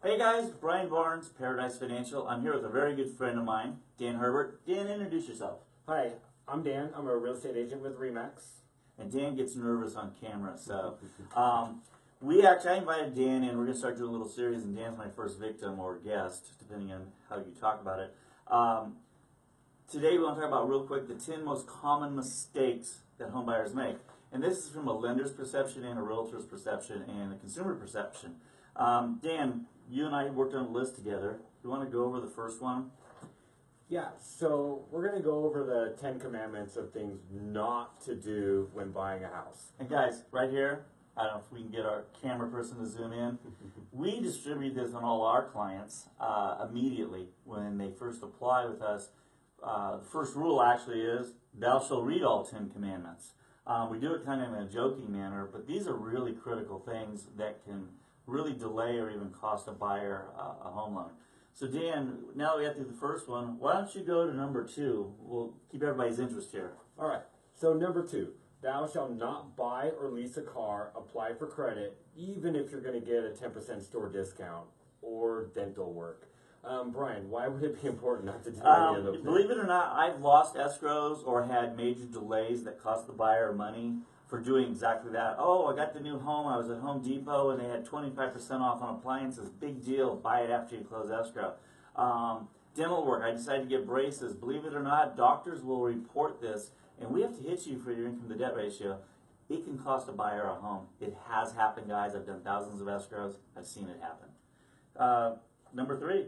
Hey guys, Brian Barnes, Paradise Financial. I'm here with a very good friend of mine, Dan Herbert. Dan, introduce yourself. Hi, I'm Dan. I'm a real estate agent with Remax. And Dan gets nervous on camera, so I invited Dan in. We're going to start doing a little series, and Dan's my first victim or guest, depending on how you talk about it. Today we want to talk about real quick the 10 most common mistakes that home buyers make. And this is from a lender's perception and a realtor's perception and a consumer perception. Dan, you and I worked on a list together. You want to go over the first one? Yeah, so we're going to go over the 10 commandments of things not to do when buying a house. And guys, right here, I don't know if we can get our camera person to zoom in. We distribute this on all our clients immediately when they first apply with us. The first rule actually is, thou shalt read all 10 commandments. We do it kind of in a joking manner, but these are really critical things that can really delay or even cost a buyer a home loan. So Dan, now that we got through the first one, why don't you go to number 2? We'll keep everybody's interest here. All right, so number 2, thou shalt not buy or lease a car, apply for credit, even if you're going to get a 10% store discount or dental work. Brian, why would it be important not to do any of those things? Believe it or not, I've lost escrows or had major delays that cost the buyer money for doing exactly that. Oh, I got the new home, I was at Home Depot and they had 25% off on appliances. Big deal, buy it after you close escrow. Dental work, I decided to get braces. Believe it or not, doctors will report this and we have to hit you for your income to debt ratio. It can cost a buyer a home. It has happened, guys. I've done thousands of escrows. I've seen it happen. Number 3.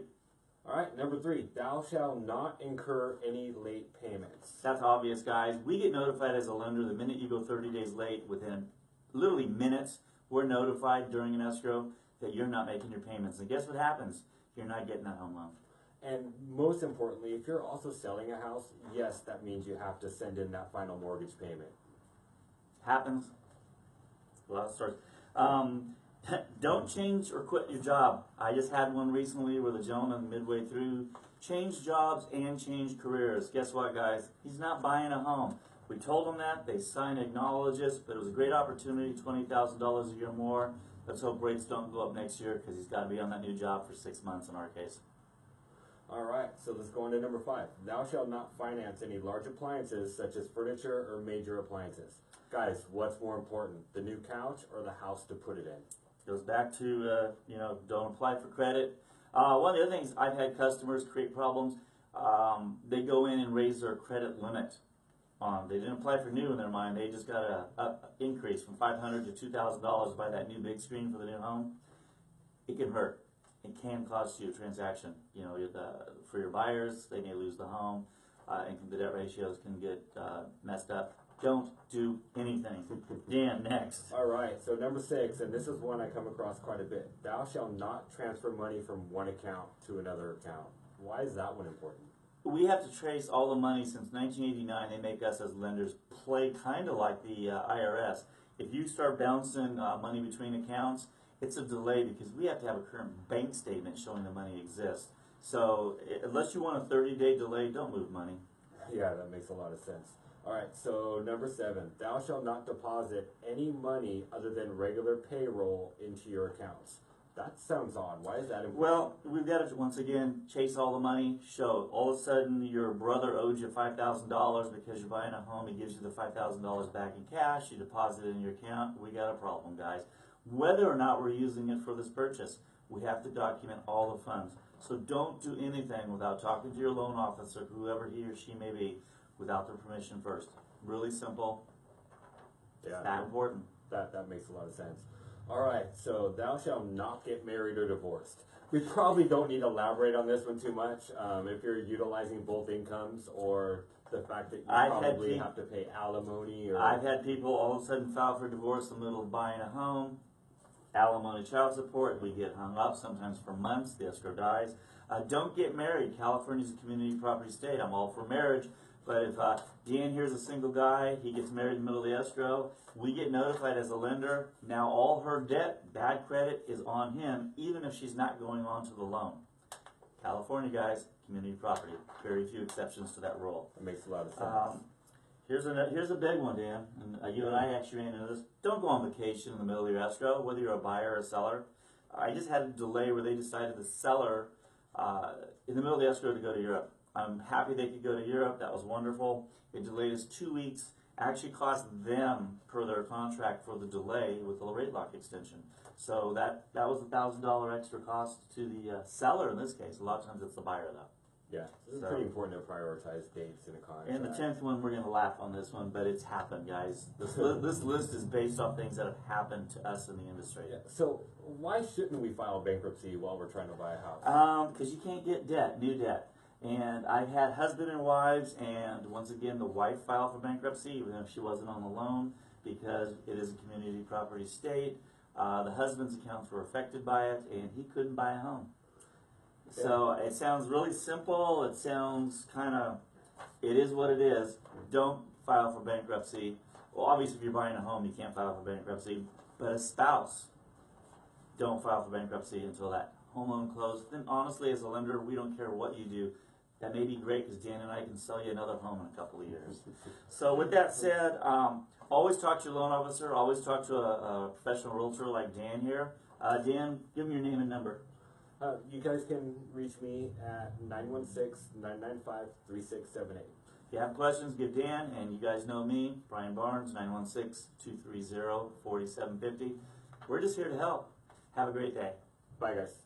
All right, number 3, thou shalt not incur any late payments. That's obvious, guys. We get notified as a lender the minute you go 30 days late. Within literally minutes, we're notified during an escrow that you're not making your payments. And guess what happens? You're not getting that home loan. And most importantly, if you're also selling a house, yes, that means you have to send in that final mortgage payment. Happens. A lot of stories. Don't change or quit your job. I just had one recently where the gentleman midway through changed jobs and changed careers. Guess what, guys? He's not buying a home. We told him that. They signed acknowledges, but it was a great opportunity, $20,000 a year more. Let's hope rates don't go up next year because he's got to be on that new job for 6 months in our case. All right, so let's go on to number 5. Thou shalt not finance any large appliances such as furniture or major appliances. Guys, what's more important, the new couch or the house to put it in? Goes back to, don't apply for credit. One of the other things, I've had customers create problems. They go in and raise their credit limit. They didn't apply for new in their mind. They just got an increase from $500 to $2,000 to buy that new big screen for the new home. It can hurt. It can cost you a transaction. For your buyers, they may lose the home. Income to debt ratios can get messed up. Don't do anything. Dan, next. All right, so number 6, and this is one I come across quite a bit. Thou shalt not transfer money from one account to another account. Why is that one important? We have to trace all the money since 1989. They make us as lenders play kind of like the IRS. If you start bouncing money between accounts, it's a delay because we have to have a current bank statement showing the money exists. So unless you want a 30-day delay, don't move money. Yeah, that makes a lot of sense. All right, so number 7, thou shalt not deposit any money other than regular payroll into your accounts. That sounds odd. Why is that important? Well, we've got to, once again, chase all the money, show. All of a sudden, your brother owed you $5,000 because you're buying a home. He gives you the $5,000 back in cash. You deposit it in your account. We got a problem, guys. Whether or not we're using it for this purchase, we have to document all the funds. So don't do anything without talking to your loan officer, whoever he or she may be, without their permission first. Really simple. Yeah, that important. That makes a lot of sense. All right, so thou shalt not get married or divorced. We probably don't need to elaborate on this one too much. If you're utilizing both incomes or the fact that you probably have to pay alimony. Or I've had people all of a sudden file for divorce in the middle of buying a home. Alimony, child support, we get hung up sometimes for months. The escrow dies. Don't get married. California's a community property state. I'm all for marriage. But if Dan here's a single guy, he gets married in the middle of the escrow, we get notified as a lender. Now all her debt, bad credit, is on him, even if she's not going on to the loan. California, guys, community property. Very few exceptions to that rule. That makes a lot of sense. Here's a big one, Dan, and you and I actually ran into this. Don't go on vacation in the middle of your escrow, whether you're a buyer or a seller. I just had a delay where they decided the seller, in the middle of the escrow, to go to Europe. I'm happy they could go to Europe. That was wonderful. It delayed us 2 weeks. Actually cost them, per their contract, for the delay with the rate lock extension. So that was $1,000 extra cost to the seller in this case. A lot of times it's the buyer though. Yeah, it's So- pretty important to prioritize dates in a contract. And the 10th one, we're going to laugh on this one, but it's happened, guys. This list is based off things that have happened to us in the industry. Yeah. So why shouldn't we file bankruptcy while we're trying to buy a house? Because you can't get debt, new debt. And I've had husband and wives, and once again, the wife filed for bankruptcy, even if she wasn't on the loan, because it is a community property state. The husband's accounts were affected by it, and he couldn't buy a home. So it sounds really simple. It sounds it is what it is. Don't file for bankruptcy. Well, obviously, if you're buying a home, you can't file for bankruptcy. But a spouse, don't file for bankruptcy until that home loan closed. Then, honestly, as a lender, we don't care what you do. That may be great because Dan and I can sell you another home in a couple of years. So, with that said, always talk to your loan officer. Always talk to a professional realtor like Dan here. Dan, give me your name and number. You guys can reach me at 916-995-3678. If you have questions, give Dan, and you guys know me, Brian Barnes, 916-230-4750. We're just here to help. Have a great day. Bye, guys.